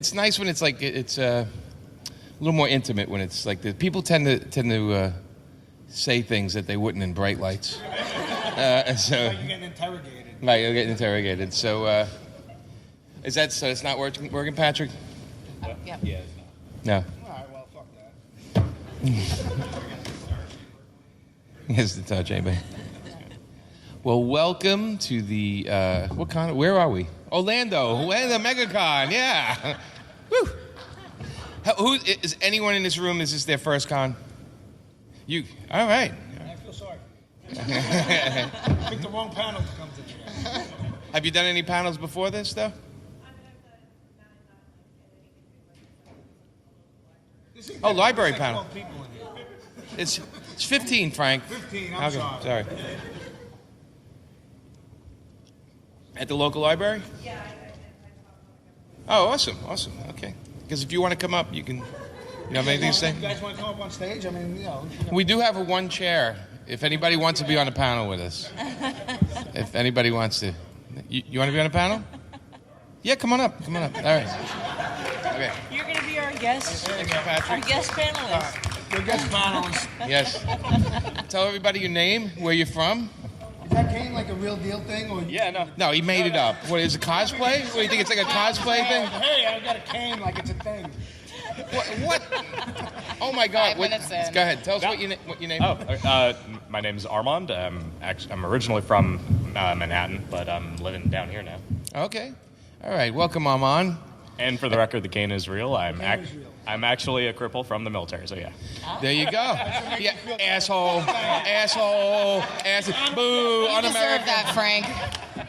It's nice when it's like it's a little more intimate when it's like people tend to say things that they wouldn't in bright lights. So you're getting interrogated. Right, you're getting interrogated. So is that so? It's not working, Patrick? Yep. Yeah, it's No. All right, well, fuck that. Yes, it's anybody. Well, welcome to the where are we? Orlando, Megacon, yeah. Woo. Who is anyone in this room? Is this their first con? You, all right. I feel sorry. I picked the wrong panel to come to today. Have you done any panels before this, though? Oh, library panel. It's 15, Frank. 15, I'm sorry. At the local library? Yeah. Oh, awesome. Okay. Because if you want to come up, you can. You have anything to say? You guys want to come up on stage? I mean, We do have one chair. If anybody wants to be on a panel with us. If anybody wants to. You want to be on a panel? Yeah, come on up. All right. Okay. You're going to be our guest. Thanks, Patrick. Our guest panelist. Your guest panelist. Yes. Tell everybody your name, where you're from. Is that cane like a real deal thing? Or No, he made it up. What, is it cosplay? What, do you think it's like a cosplay thing? Hey, I got a cane like it's a thing. What? Oh, my God. 5 minutes in. Go ahead. Tell us what your name is. My name is Armond. I'm originally from Manhattan, but I'm living down here now. Okay. All right. Welcome, Armand. And for the record, the cane is real. I'm actually a cripple from the military, so yeah. There you go. Yeah, asshole. Boo, You deserve that, Frank.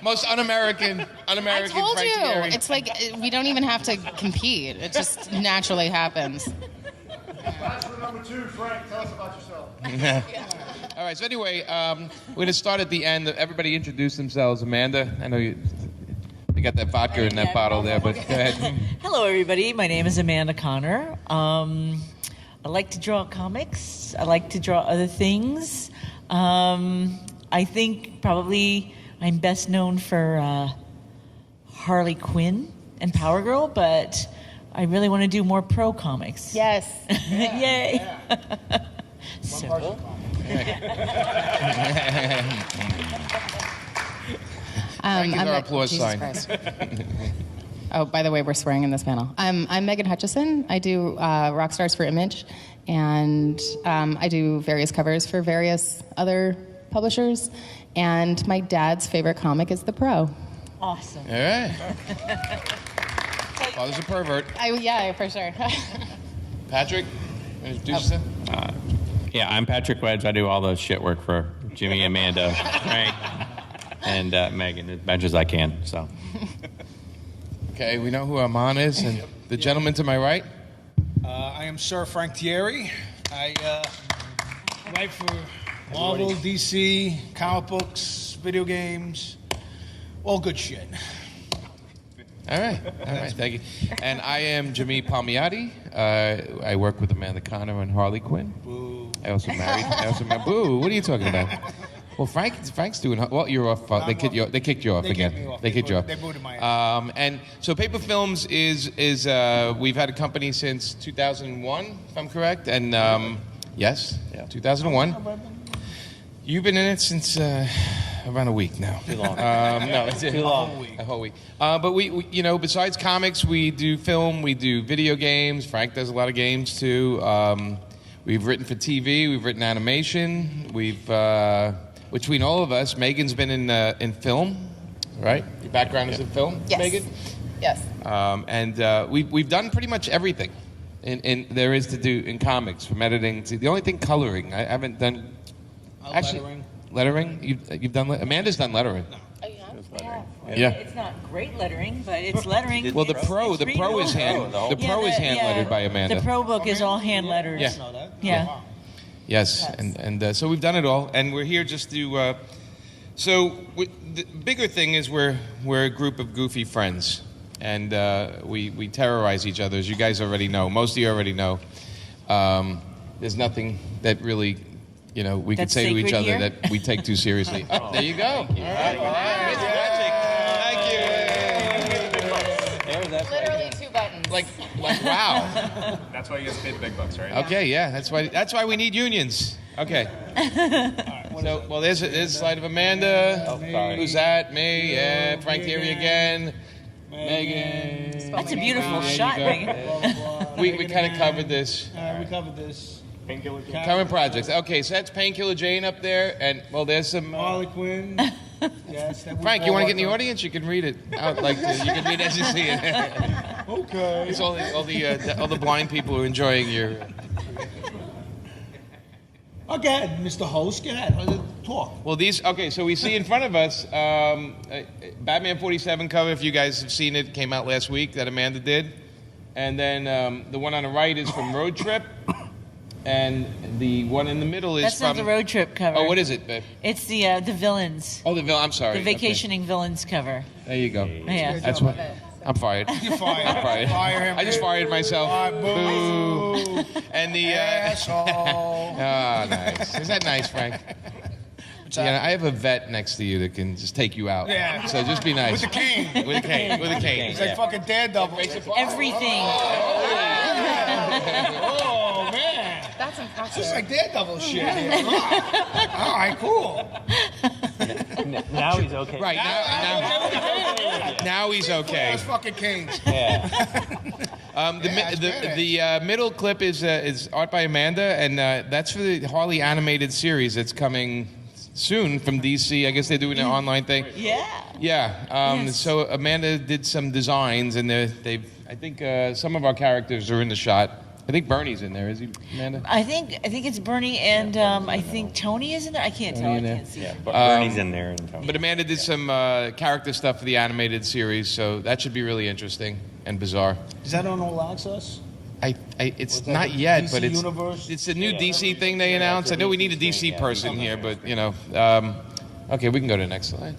Most un-American I told Frank you. Tieri. It's like we don't even have to compete. It just naturally happens. Bachelor number 2, Frank. Tell us about yourself. All right, so anyway, we're going to start at the end. Everybody introduce themselves. Amanda, I know you got that vodka in that bottle there, but go ahead. Hello, everybody. My name is Amanda Connor. I like to draw comics. I like to draw other things. I think probably I'm best known for Harley Quinn and Power Girl, but I really want to do more pro comics. Yes. Yay. Yeah. So, Thank you for our applause Jesus sign. Christ. Oh, by the way, we're swearing in this panel. I'm Megan Huchison. I do Rock Stars for Image, and I do various covers for various other publishers. And my dad's favorite comic is The Pro. awesome. All right. Father's a pervert. Yeah, for sure. Patrick, introduce yourself. Yeah, I'm Patrick Wedge. I do all the shit work for Jimmy, Amanda, Frank, and Megan as much as I can. So. Okay, we know who Armand is, and the gentleman to my right. I am Sir Frank Tieri. I write for Marvel, DC, comic books, video games, all good shit. All right, thank you. And I am Jimmy Palmiotti. I work with Amanda Connor and Harley Quinn. Boo. I also married. Boo! What are you talking about? Well, Frank's doing. Well, you're off. They kicked you off again. They kicked you off. They booted my ass. And so Paper Films is we've had a company since 2001, if I'm correct. And yes, 2001. You've been in it since around a week now. Too long. No, it's Too long. A whole week. But we, besides comics, we do film, we do video games. Frank does a lot of games too. We've written for TV, we've written animation. We've, between all of us, Megan's been in film, right? Your background is in film, Yes. Megan? Yes. And we've done pretty much everything there is to do in comics, from editing to the only thing coloring. I haven't done. Actually, lettering. You've done. Amanda's done lettering. Yeah. It's not great lettering, but it's lettering. Well, the pro is hand lettered by Amanda. The pro book is all hand lettered. Yeah. Yeah. Yes, and so we've done it all, and we're here just to. The bigger thing is we're a group of goofy friends, and we terrorize each other, as you guys already know. Most of you already know. There's nothing that really. We could That's say to each sacred other here? that we take too seriously. There you go. All right. Magic. Thank you. Literally 2 buttons. Like wow. That's why you guys pay the big bucks, right? Okay, yeah, that's why we need unions. Okay. So, well, there's a slide of Amanda. Who's that? Me. Yeah. Frank Tieri again. Megan. That's a beautiful There you shot, go. Megan. We kind of covered this. We covered this. Painkiller. Current projects. Okay, so that's Painkiller Jane up there, and well, there's some. Harley Quinn. Yes. Frank, you want to get in the audience? You can read it out like you can read as you see it. Okay. It's all the blind people who are enjoying your. Oh, go ahead, Mr. Host. Go ahead. Talk. Well, these. Okay, so we see in front of us Batman 47 cover. If you guys have seen it, came out last week that Amanda did, and then the one on the right is from Road Trip, and the one in the middle is That's from. not the road trip cover. Oh, what is it, babe? It's the villains. Oh, the villain. I'm sorry. The vacationing villains cover. Okay. There you go. Yeah. That's what. I'm fired. You're fired. I'm fired. Fire him. I just fired myself. Boo. And the. Asshole. Oh, nice. Is that nice, Frank? Yeah, I have a vet next to you that can just take you out. Yeah. So just be nice. With a cane. With a cane. With a cane. He's like fucking Daredevil. Everything. Oh, man. That's It's impressive. just like Daredevil shit. Here. All right, cool. Now he's okay. Right, now he's okay. Those fucking canes. The middle clip is art by Amanda, and that's for the Harley animated series that's coming soon from DC. I guess they're doing an online thing. Yeah. Yeah. Yes. So Amanda did some designs, and I think some of our characters are in the shot. I think Bernie's in there. Is he, Amanda? I think it's Bernie and I think Tony is in there. I can't tell. I in there? can't see. Yeah, but Bernie's in there. And But Amanda did some character stuff for the animated series, so that should be really interesting and bizarre. Is that on All Access? It's that not the yet, DC but universe? it's a new DC thing they announced. I know we need a DC person here, but okay, we can go to the next slide.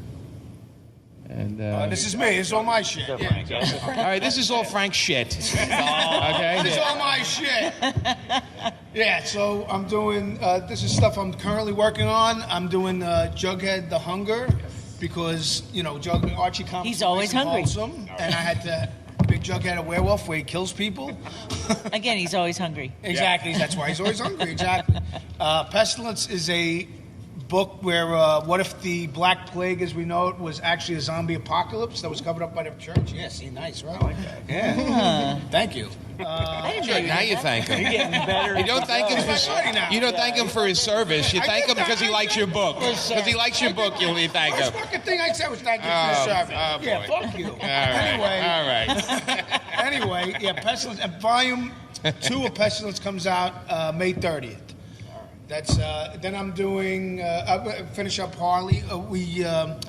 And This is me. This is all my shit. Yeah. all right, this is all Frank shit. Okay. This is all my shit. Yeah, so I'm doing, this is stuff I'm currently working on. I'm doing Jughead the Hunger because, Archie comics He's are always nice and hungry. wholesome, and I had to make Jughead a werewolf where he kills people. Again, he's always hungry. Exactly, that's why he's always hungry, exactly. Pestilence is a book where what if the Black Plague, as we know it, was actually a zombie apocalypse that was covered up by the church? Yeah, see, nice, right? I like that. Yeah. Thank you. I didn't know Now you thank him. You're getting better. You don't thank him You don't thank him for his service. You thank him because he likes your book. Because he likes your book, you thank First him. fucking thing I said was thank you for your service. oh, Yeah, boy. fuck you. All right. Anyway, yeah, Pestilence. And Volume 2 of Pestilence comes out May 30th. That's then I'm doing. Finish up Harley. I'm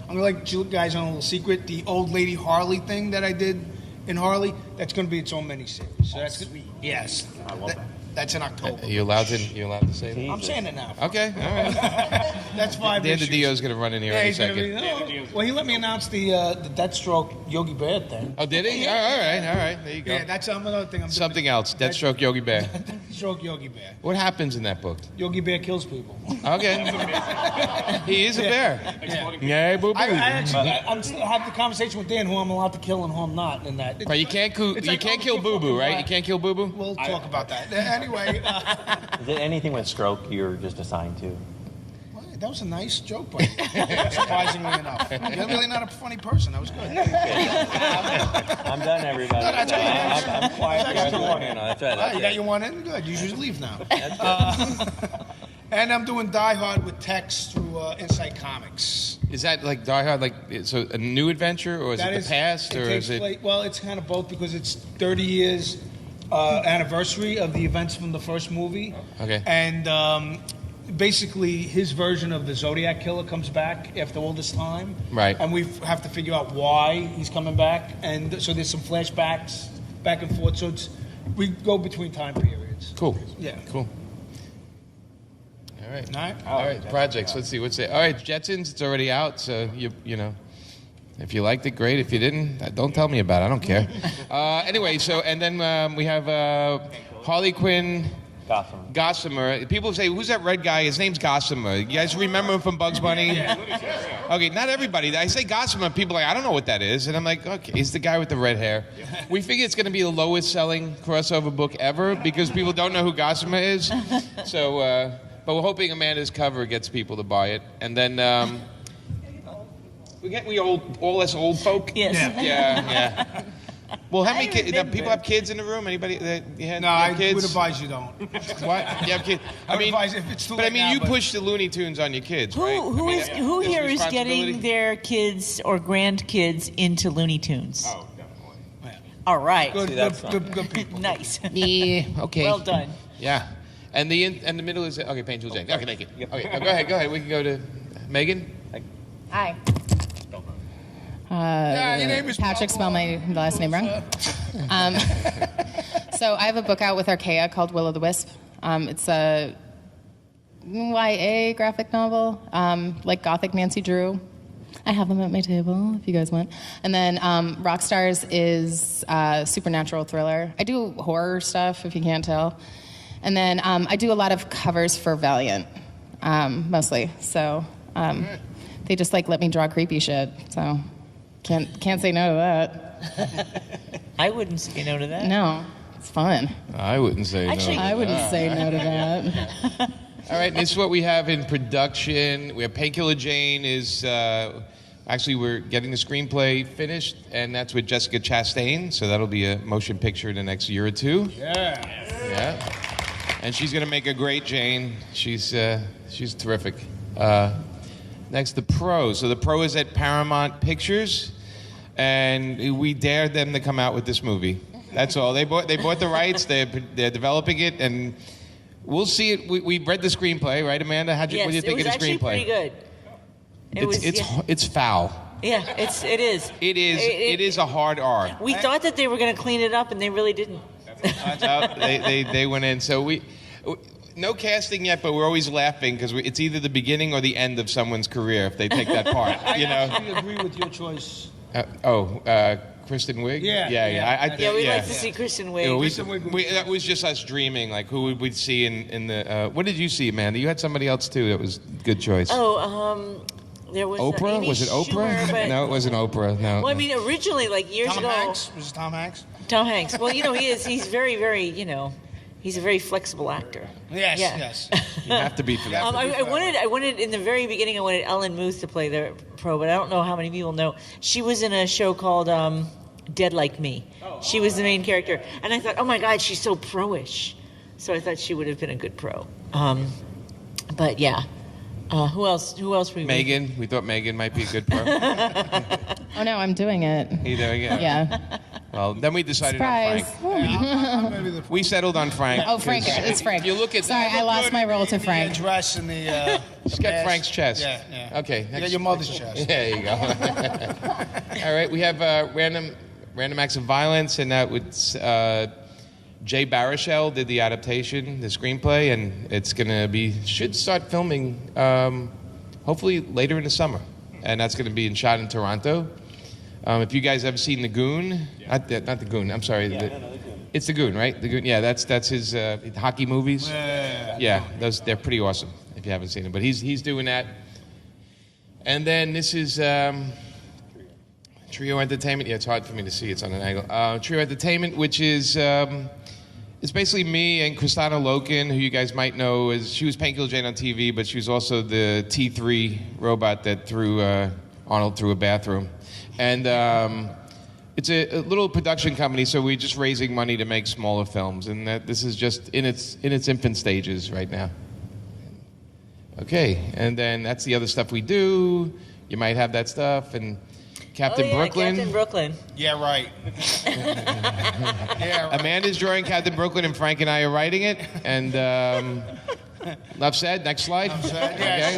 gonna let you guys on a little secret. The old lady Harley thing that I did in Harley. That's gonna be its own miniseries. So that's sweet. Yes, I love that. That's in October. You allowed to say that? I'm saying it now. Okay, all right. That's 5 Dan issues. DiDio's going to run in here Yeah, in a he's gonna second. be. Well, he let me announce the Deathstroke Yogi Bear thing. Oh, did he? All right. There you go. Yeah, that's another thing I'm doing. Something else. Deathstroke Yogi Bear. Deathstroke Yogi Bear. What happens in that book? Yogi Bear kills people. Okay. He is a bear. Yeah, boo I boo. actually I'm still have the conversation with Dan who I'm allowed to kill and who I'm not in that. But you can't kill Boo Boo, right? You can't kill Boo Boo. We'll talk about that. Anyway, Is it anything with stroke you're just assigned to? that was a nice joke, buddy. Surprisingly enough. You're really not a funny person. That was good. I'm done, everybody. No, that's good. I'm quiet. That's one in. That's right. Oh, you got your one in? Good. You should leave now. And I'm doing Die Hard with text through Insight Comics. Is that like Die Hard, like so a new adventure, or is That it the past, or is it? Well, it's kind of both because it's 30 years anniversary of the events from the first movie. Okay. And basically, his version of the Zodiac Killer comes back after all this time. Right. And we have to figure out why he's coming back. And so there's some flashbacks back and forth. So we go between time periods. Cool. Yeah. Cool. All right. All right. All right. Projects. Let's see. What's it? All right. Jetsons. It's already out. So you know. If you liked it, great. If you didn't, don't tell me about it. I don't care. Anyway, so and then we have Harley Quinn Gossamer. People say, who's that red guy? His name's Gossamer. You guys remember him from Bugs Bunny? Okay, not everybody. I say Gossamer, people are like, I don't know what that is. And I'm like, okay, he's the guy with the red hair. We figure it's going to be the lowest selling crossover book ever because people don't know who Gossamer is. So, but we're hoping Amanda's cover gets people to buy it. And then we all us old folk? Yes. Yeah. Well, how many I kids? remember. People have kids in the room? Anybody? You No, I kids? would advise you don't. What? You have kids? I would advise if it's too But I late mean, now, you but- push the Looney Tunes on your kids, right? Who It's here is responsibility. getting their kids or grandkids into Looney Tunes? Oh, definitely. All right. Good people. Nice. Yeah. Okay. Well done. Yeah. And the middle is okay. Painful Jane. Okay, thank you. Okay, now go ahead. We can go to Megan. Hi. Your name is Patrick, spell my last name wrong. So I have a book out with Archaea called Will o' the Wisp. It's a YA graphic novel, like Gothic Nancy Drew. I have them at my table if you guys want. And then Rockstars is a supernatural thriller. I do horror stuff if you can't tell. And then I do a lot of covers for Valiant, mostly. So they just like let me draw creepy shit. So can't say no to that. I wouldn't say no to that. No, it's fun. I wouldn't say Actually, no. I wouldn't say no to that. All right, this is what we have in production. We have Painkiller Jane is actually we're getting the screenplay finished, and that's with Jessica Chastain. So that'll be a motion picture in the next year or two. Yeah. And she's gonna make a great Jane. She's terrific. Next, The Pro. So The Pro is at Paramount Pictures, and we dared them to come out with this movie. That's all. They bought the rights. They're developing it, and we'll see it. We read the screenplay, right, Amanda? What do you think of the screenplay? It was actually pretty good. It's foul. Yeah, it is. It is a hard R. We thought that they were going to clean it up, and they really didn't. They went in. So we no casting yet, but we're always laughing because it's either the beginning or the end of someone's career if they take that part. You know. I agree with your choice. Kristen Wiig. Yeah. We'd like to see Kristen Wiig. That was just us dreaming, like who would we see in the. What did you see, Amanda? You had somebody else too that was a good choice. There was Oprah? Amy Was it Oprah? Schumer, but- No, it wasn't Oprah. No. Well, I mean, originally, like years Tom ago, Hanks? Was it Tom Hanks? Tom Hanks. Well, he's very, very, he's a very flexible actor. Yes. You have to be for that. I wanted in the very beginning, I wanted Ellen Muth to play the Pro, but I don't know how many people know. She was in a show called Dead Like Me. She was the main character, and I thought, oh my God, she's so pro-ish. So I thought she would have been a good pro. But yeah. Who else? We Megan. We thought Megan might be a good pro. Oh no, I'm doing it. You doing it? Yeah. Well, then we decided Surprise. on Frank. We settled on Frank. Oh, Frank. It's Frank. If you look at Sorry, I lost my role to Frank. The dress and the. Just get mask. Frank's chest. Yeah. Okay. You got your mother's chest. There you go. All right, we have Random Acts of Violence, and that was Jay Baruchel did the adaptation, the screenplay, and it's should start filming hopefully later in the summer, and that's going to be shot in Toronto. If you guys have seen The Goon, not The Goon, I'm sorry. The Goon. It's The Goon, right? The Goon, yeah, that's his hockey movies. Yeah, they're pretty awesome if you haven't seen them. But he's doing that. And then this is Trio Entertainment. Yeah, it's hard for me to see. It's on an angle. Trio Entertainment, which is it's basically me and Kristana Loken, who you guys might know as she was Painkiller Jane on TV, but she was also the T3 robot that threw Arnold through a bathroom. And it's a little production company, so we're just raising money to make smaller films, and this is just in its infant stages right now. Okay, and then that's the other stuff we do. You might have that stuff, and Captain Brooklyn. Captain Brooklyn. Yeah, right. Amanda's drawing Captain Brooklyn, and Frank and I are writing it. And enough said. Next slide. Yes.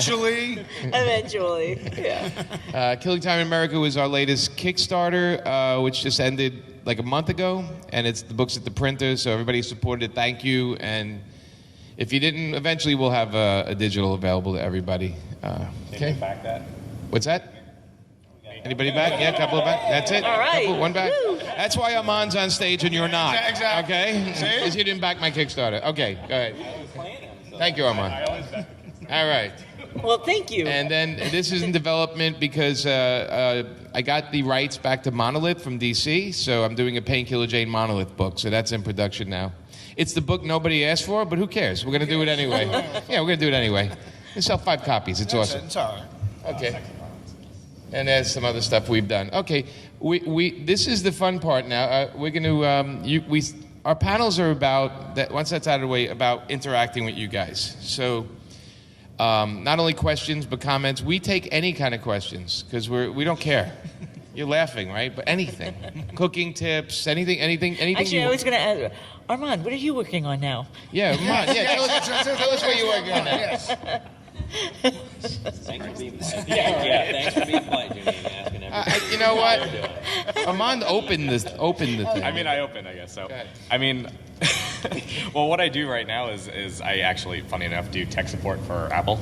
Okay. Eventually, yeah. Killing Time in America was our latest Kickstarter, which just ended like a month ago, and it's the book's at the printer, so everybody supported it. Thank you. And if you didn't, eventually we'll have a digital available to everybody. Okay. Back that. What's that? Anybody back? Yeah, a couple of back. That's it. All right. One back. Woo. That's why Armand's on stage and you're not. Exactly. Okay? See? Because you didn't back my Kickstarter. Okay, go ahead. Thank you, Armand. All right. Well, thank you. And then this is in development because I got the rights back to Monolith from DC, so I'm doing a Painkiller Jane Monolith book, so that's in production now. It's the book nobody asked for, but who cares? We're going to do it anyway. Yeah, we're going to do it anyway. We sell 5 copies. It's awesome. It's all right. Okay. And there's some other stuff we've done. Okay, this is the fun part now. We're going to, our panels are about, that. Once that's out of the way, about interacting with you guys. So not only questions, but comments. We take any kind of questions, because we don't care. You're laughing, right? But anything. Cooking tips, anything Actually, I was going to ask, Armand, what are you working on now? Yeah, Armand, yeah, tell us what you're working on now. Yes. Thanks for being polite. Yeah, thanks for being polite, Jimmy, and asking everybody. You know what? Armand opened the thing. I mean, I opened, I guess. So, I mean, well, what I do right now is I actually, funny enough, do tech support for Apple.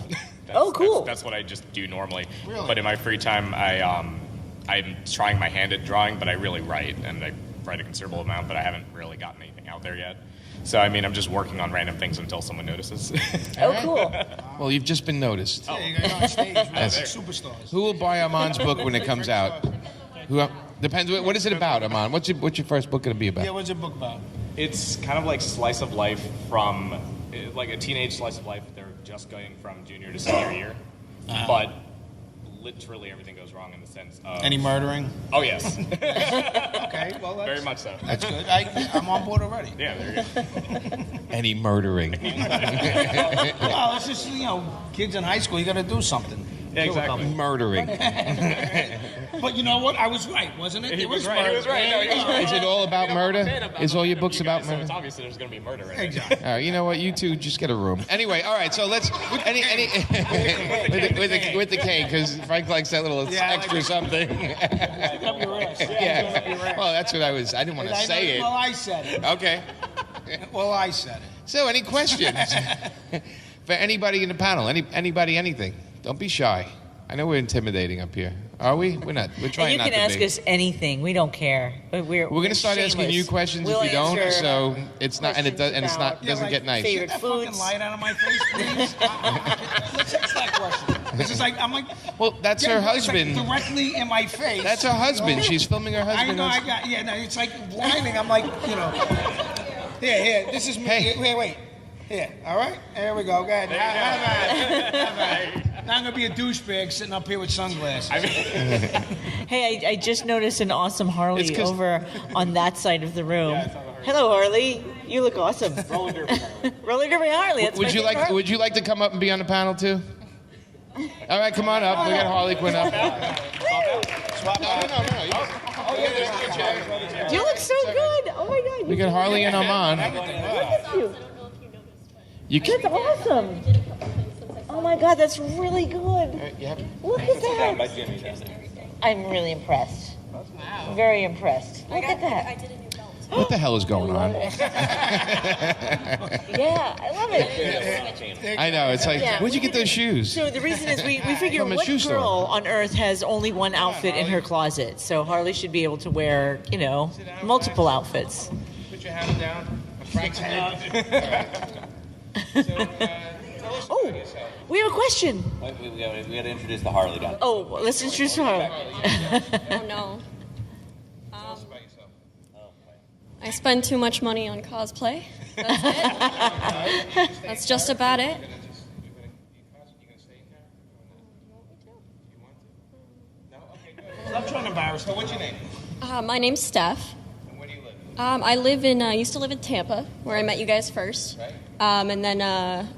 Cool. That's what I just do normally. Really? But in my free time, I'm trying my hand at drawing, but I really write, and I write a considerable amount, but I haven't really gotten anything out there yet. So, I mean, I'm just working on random things until someone notices. Oh, cool. Well, you've just been noticed. Yeah, you got on stage, man. Like superstars. Who will buy Armand's book when it comes out? Depends. What is it about, Armand? What's your first book going to be about? Yeah, what's your book about? It's kind of like slice of life from, like a teenage slice of life. They're just going from junior to senior year. But literally everything goes wrong in the sense of... Any murdering? Oh, yes. Okay, well, that's... Very much so. That's good. I'm on board already. Yeah, there you go. Any murdering. Well, it's just, kids in high school, you got to do something. Yeah, exactly. Murdering. But you know what? I was right, wasn't it? He It was right. He was right. No, he was right. Is it all about murder? Is all your books You about guys, so murder? it's obvious that there's going to be murder in it. Exactly. All right, you know what? You two just get a room. Anyway, all right. So let's with the cane, because Frank likes that little extra something. Yeah. Well, that's what I didn't want to say it. Well, I said it. Okay. Well, I said it. So, any questions for anybody in the panel? Anybody? Anything? Don't be shy. I know we're intimidating up here. Are we? We're not. We're trying not to be. And you can ask us anything. We don't care. We're going to start asking you questions if you don't. So it's not, and it doesn't get nice. Favorite Get that fucking foods. light out of my face, please. Let's ask that question. This is like, I'm like. Well, that's her husband. Like directly in my face. That's her husband. She's filming her husband. I know. No, it's like blinding. I'm like, Here. This is me. Hey. Wait. Here. All right. There we go. Go ahead. Now I'm gonna be a douchebag sitting up here with sunglasses. Hey, I just noticed an awesome Harley over on that side of the room. Hello, Harley. You look awesome. Roller derby Harley. Roller derby Harley. That's Would you like to come up and be on the panel too? All right, come on up. We got Harley Quinn up. No. You look so good. Oh my God. We got Harley and Armand. That's awesome. Oh my God, that's really good. Look at that. I'm really impressed. Wow. Very impressed. Look at that. What the hell is going on? Yeah, I love it. I know. It's like, where'd you get those shoes? So the reason is we figure From a what shoe store. girl on earth has only one outfit in her closet? So Harley should be able to wear, multiple outfits. Put your hand down. Frank's hand. Oh, we have a question. We got to introduce the Harley guy. Oh, well, let's introduce Harley. Oh, no. I spend too much money on cosplay. That's it. That's just about it. I'm trying to embarrass her. What's your name? My name's Steph. And where do you live? I used to live in Tampa, where I met you guys first. Right. And then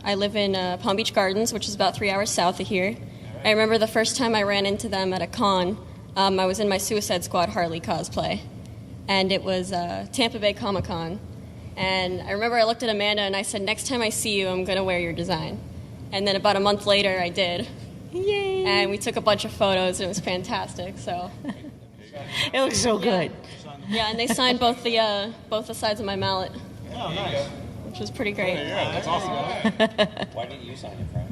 I live in Palm Beach Gardens, which is about 3 hours south of here. I remember the first time I ran into them at a con, I was in my Suicide Squad Harley cosplay. And it was Tampa Bay Comic-Con. And I remember I looked at Amanda and I said, next time I see you, I'm going to wear your design. And then about a month later, I did. Yay. And we took a bunch of photos, and it was fantastic. So, It looks so good. yeah, and they signed both the sides of my mallet, Oh, nice. which was pretty great. Yeah, that's awesome. Why didn't you sign it, Frank?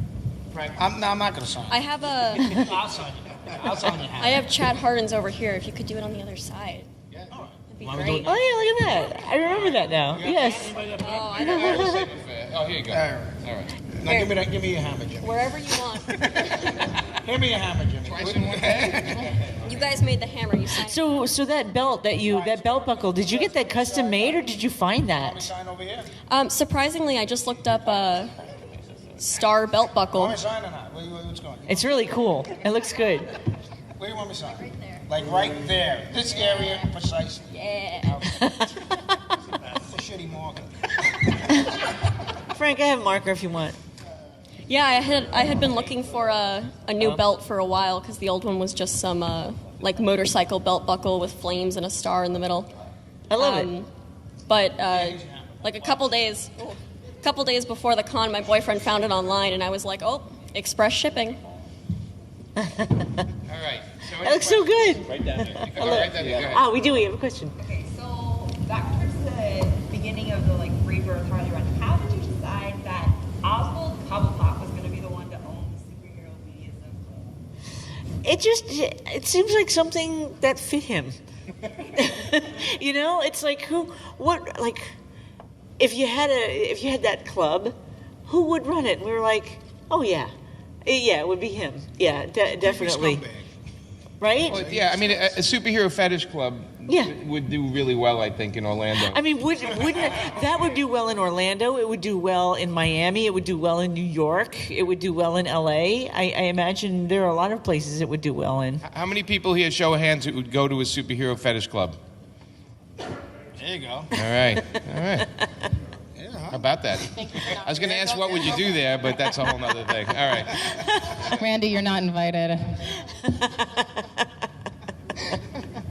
I'm not going to sign. I have a. I'll sign it. I'll sign your hat. I have Chad Hardin's over here. If you could do it on the other side. Yeah. That'd be Want me great. to do Oh yeah, look at that. I remember that now. Yes. Oh, I don't know. Oh, here you go. All right. All right. Now give me your hammer, Jimmy. Wherever you want. Hand me your hammer, Jimmy. You guys made the hammer. You signed. So that belt that belt buckle, did you get that custom made or did you find Want me to that? sign over here? Surprisingly, I just looked up a star belt buckle. Want me to sign or not? What's going on? It's really cool. It looks good. Where do you want me to sign? Right there. Like right there. This area, precisely. Yeah. It's a shitty marker. Frank, I have a marker if you want. Yeah, I had been looking for a new belt for a while because the old one was just some like motorcycle belt buckle with flames and a star in the middle. I love it. But like a couple days before the con, my boyfriend found it online, and I was like, oh, express shipping. All right. So It looks so good. Right down here. Go right there. Go ahead. Ah, we have a question. Okay, so back towards the beginning of the rebirth Harley run, how did you decide that Oswald Cobblepot was going to be the one to own the superhero BDSM club? It seems like something that fit him. It's like if you had that club, who would run it? And we were like, oh yeah, it would be him. Yeah, definitely. Scumbag. Right? Well, yeah, I mean, a superhero fetish club would do really well, I think, in Orlando. I mean, wouldn't that would do well in Orlando? It would do well in Miami. It would do well in New York. It would do well in LA. I imagine there are a lot of places it would do well in. How many people here, show of hands, who would go to a superhero fetish club? There you go. All right. Yeah. How about that? I was going to ask what would you do there, but that's a whole other thing. All right. Randy, you're not invited.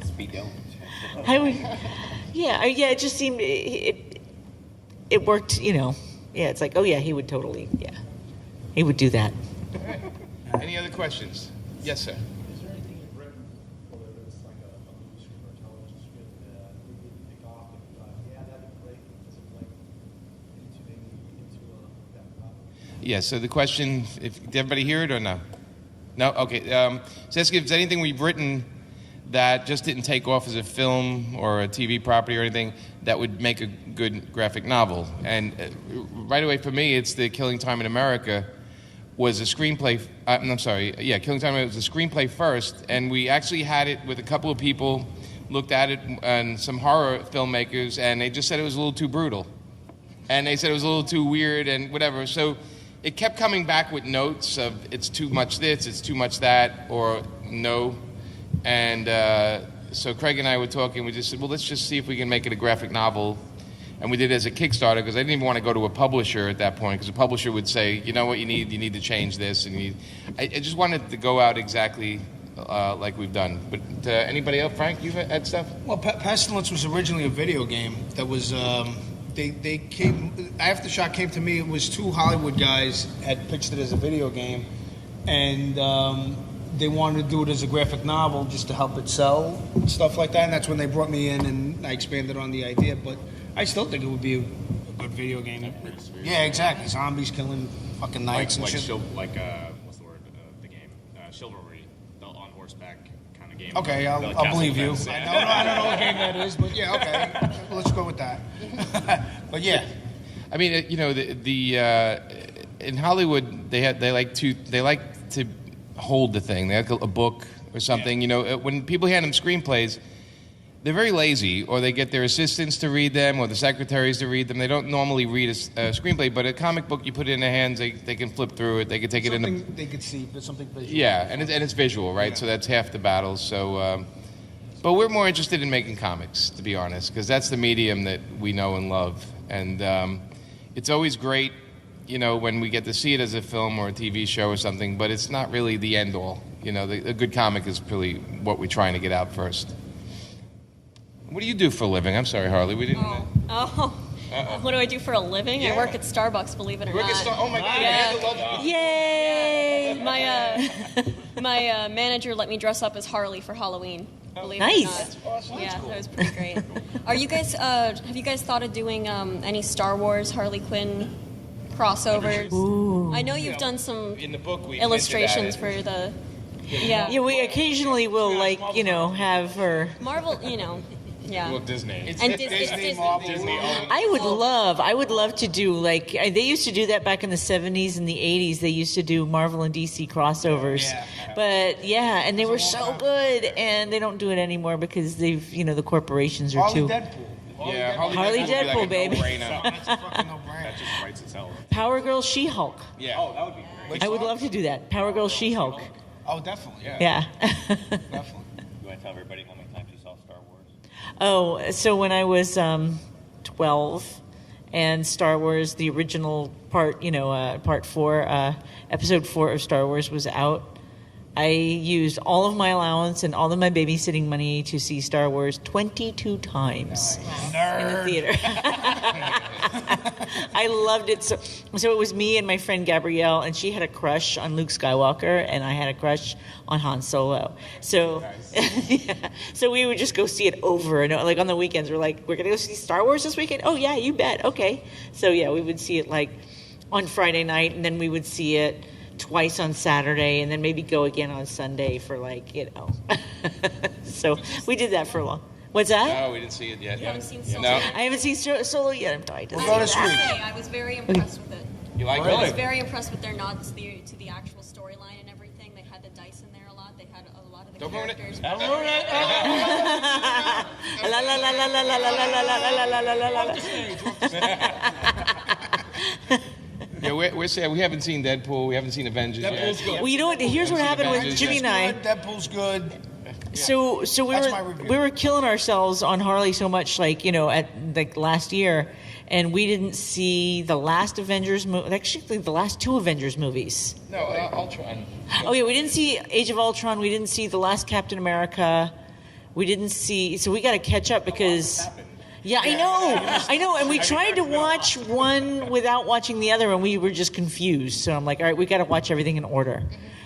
Speed down. It just seemed it worked. Yeah, it's like, oh yeah, he would totally. Yeah, he would do that. Any other questions? Yes, sir. Is there anything you've written, whether it's like a loose or a television script that you didn't pick off and you thought, yeah, that'd be great, does it like into that novel? Yeah, so the question, did everybody hear it or no? No? Okay. So ask if there's anything we've written that just didn't take off as a film or a TV property or anything that would make a good graphic novel. And right away for me, it's the Killing Time in America was a screenplay. Killing Time was a screenplay first, and we actually had it with a couple of people, looked at it, and some horror filmmakers, and they just said it was a little too brutal. And they said it was a little too weird and whatever. So it kept coming back with notes of it's too much this, it's too much that, or no. And so Craig and I were talking. We just said, well, let's just see if we can make it a graphic novel. And we did it as a Kickstarter because I didn't even want to go to a publisher at that point because a publisher would say, you know what you need to change this. And I just wanted to go out exactly like we've done. But anybody else? Frank, you've had stuff? Well, Pestilence was originally a video game that was. They came. Aftershock came to me. It was two Hollywood guys had pitched it as a video game, and they wanted to do it as a graphic novel just to help it sell and stuff like that. And that's when they brought me in, and I expanded on the idea. But I still think it would be a good video game. Yeah, exactly. Zombies killing fucking knights and shit. What's the word? The game chivalry, the on horseback kind of game. Okay, I'll believe you. I don't know what game that is, but yeah, okay. Let's go with that. But yeah, I mean, in Hollywood they like to hold the thing. They like a book or something. Yeah. When people hand them screenplays, they're very lazy, or they get their assistants to read them, or the secretaries to read them. They don't normally read a screenplay, but a comic book, you put it in their hands, they can flip through it, they can take it in. They could see, but something visual. Yeah, and it's visual, right? Yeah. So that's half the battle. So, but we're more interested in making comics, to be honest, because that's the medium that we know and love, and it's always great, when we get to see it as a film or a TV show or something, but it's not really the end all. A good comic is really what we're trying to get out first. What do you do for a living? I'm sorry, Harley. We didn't. What do I do for a living? Yeah. I work at Starbucks, believe it or not. Oh my God! Yeah. Yay! My manager let me dress up as Harley for Halloween. Believe Nice. it or not. That's awesome. Yeah, that was pretty great. Are you guys? Have you guys thought of doing any Star Wars Harley Quinn crossovers. I know you've done some In the book, we illustrations hinted for the. Yeah. Yeah, we occasionally will have her. Marvel, yeah. Well, Disney. And Disney. Disney. I would love to do they used to do that back in the 70s and the 80s. They used to do Marvel and DC crossovers. Yeah. But and they were so good, and they don't do it anymore because they've the corporations are Harley too. Deadpool. Yeah, Harley Deadpool, would be baby. like a no-brainer. That's a fucking no-brainer. That just writes itself. Power Girl She-Hulk. Yeah. Oh, that would be great. I would love to do that. Power Girl She-Hulk. Oh, definitely. Yeah. Definitely. You want to tell everybody how many times you saw Star Wars? Oh, so when I was 12, and Star Wars, the original part, part 4, episode 4 of Star Wars was out, I used all of my allowance and all of my babysitting money to see Star Wars 22 times in the theater. I loved it. So it was me and my friend Gabrielle, and she had a crush on Luke Skywalker, and I had a crush on Han Solo. So, so we would just go see it over and on the weekends. We're like, we're gonna go see Star Wars this weekend. Oh yeah, you bet. Okay. So we would see it on Friday night, and then we would see it twice on Saturday, and then maybe go again on Sunday for So we did that for a long. What's that? No, we didn't see it yet. You haven't seen Solo No. yet? I haven't seen Solo yet. I'm dying to see We'll go it. this week. I was very impressed with it. You like I was it? very impressed with their nods to the actual storyline and everything. They had the dice in there a lot. They had a lot of the Don't ruin it. characters. La la la la la la la la la la la la la. Yeah, we're sad. We haven't seen Deadpool. We haven't seen Avengers Deadpool's yet. good. Well, you know what? Here's what happened with Avengers. Jimmy and I. Deadpool's good. So That's my review. we were killing ourselves on Harley so much, at last year, and we didn't see the last Avengers movie. Actually, the last 2 Avengers movies. No, Ultron. Oh yeah, we didn't see Age of Ultron. We didn't see the last Captain America. We didn't see. So we got to catch up because. Yeah, I know. And we tried to watch one without watching the other, and we were just confused. So I'm like, all right, we got to watch everything in order.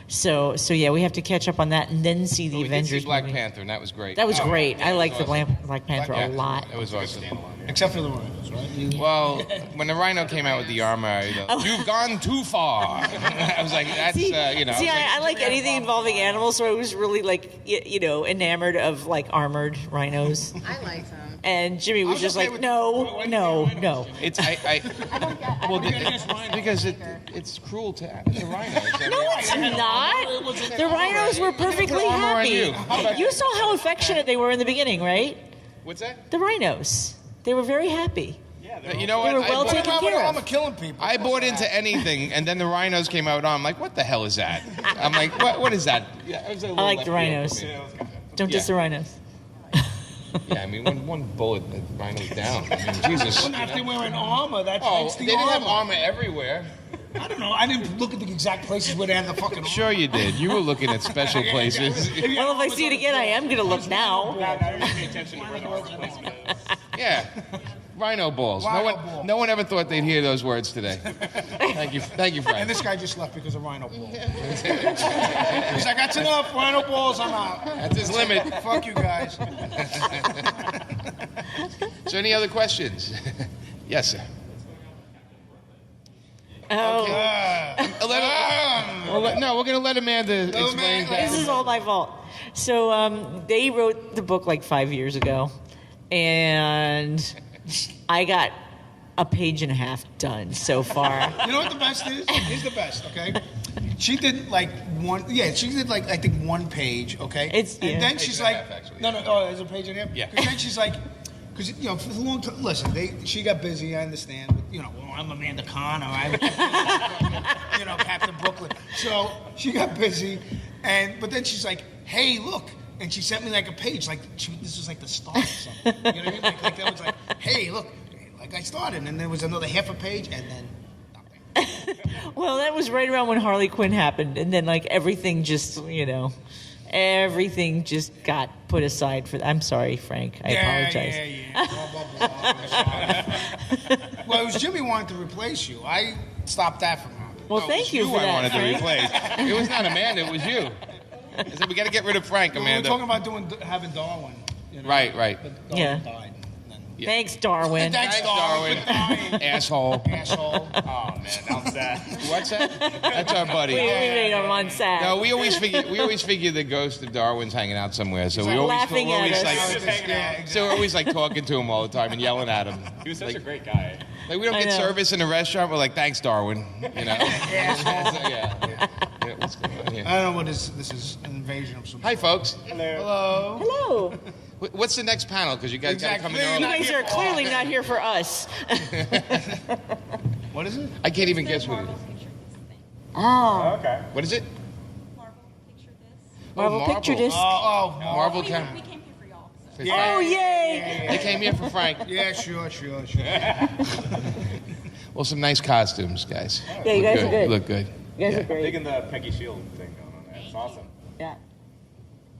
So yeah, we have to catch up on that and then see the We did Avengers see Black movie. Panther, and that was great. That was great. I liked the awesome. Black Panther a lot. It was awesome. Except for the Rhinos, right? Well, when the Rhino came out with the armor, I go, you've gone too far. I was like, that's, See, I was like, I like anything involving animals, so I was really enamored of armored rhinos. I like them. And Jimmy was just like, no. it's because it's cruel to the rhinos. No, it's not. The rhinos were perfectly armor on happy. you. How about- You saw how affectionate they were in the beginning, right? What's that? The rhinos. They were very happy. You know what? They were well I, taken I'm care of. killing people. I bought into anything, and then the rhinos came out. I'm like, what the hell is that? I'm like, what is that? Yeah, it was a I little like left the field rhinos. for me. Don't diss the rhinos. Yeah, I mean, one bullet, the rhino's down. I mean, Jesus. Well, if they're wearing armor, that's Oh, the they didn't have armor. armor everywhere. I don't know. I didn't look at the exact places where they had the fucking armor. Sure you did. You were looking at special places. Well, if I see it again, I am going to look now. Yeah. Rhino balls. Rhino ball. No one ever thought they'd hear those words today. Thank you, And Frank. this guy just left because of rhino ball. He's like, that's enough. Rhino balls, I'm out. That's his limit. Fuck you guys. So, any other questions? Yes, sir. Oh, No, we're going to let Amanda explain this is that. all my fault. So they wrote the book 5 years ago, and I got a page and a half done so far. You know what the best is? Here's the best, okay? She did one, she did I think 1 page, okay? And then she's like, no, there's a page and a half? Yeah. Because then she's like, because, for a long time, listen, she got busy, I understand, but, I'm Amanda Khan, or I'm, Captain Brooklyn. So she got busy, but then she's like, hey, look. And she sent me a page, this was the start or something. You know what I mean? That was hey, look, I started. And there was another half a page, and then nothing. Well, that was right around when Harley Quinn happened, and then everything just, everything just got put aside for. I'm sorry, Frank. I apologize. Yeah. Blah, blah, blah. Well, it was Jimmy wanted to replace you. I stopped that from happening. Well, thank you for I that, wanted to Frank. replace. It was not Amanda, it was you. I said, we got to get rid of Frank, We were Amanda. talking about having Darwin. Right. But Darwin Yeah. died. And then Thanks, Darwin. Thanks, Darwin. Asshole. Asshole. Oh man, now I'm sad. What's that? That's our buddy. We made him on sad. No, we always figure the ghost of Darwin's hanging out somewhere. So He's we always laughing at us. Just hanging out. So we're always like talking to him all the time and yelling at him. He was such a great guy. Like we don't I get know. service in a restaurant. We're like, thanks, Darwin. You know. Asshole. Yeah. What's going on here? I don't know what this is. An invasion of some. Hi, folks. Hello. Hello. What's the next panel? Because you guys got to come in Exactly. You early. guys are clearly not here for us. What is it? I can't even guess what it is. Oh, Okay. What is it? Marvel Marvel. Picture Disc. Marvel We came. came here for y'all. So. Oh, yay! They came here for Frank. Yeah, sure. Well, some nice costumes, guys. Yeah, you guys are good. You look good. You guys are I'm great. digging the Peggy Shield thing going on there. It's awesome. Yeah.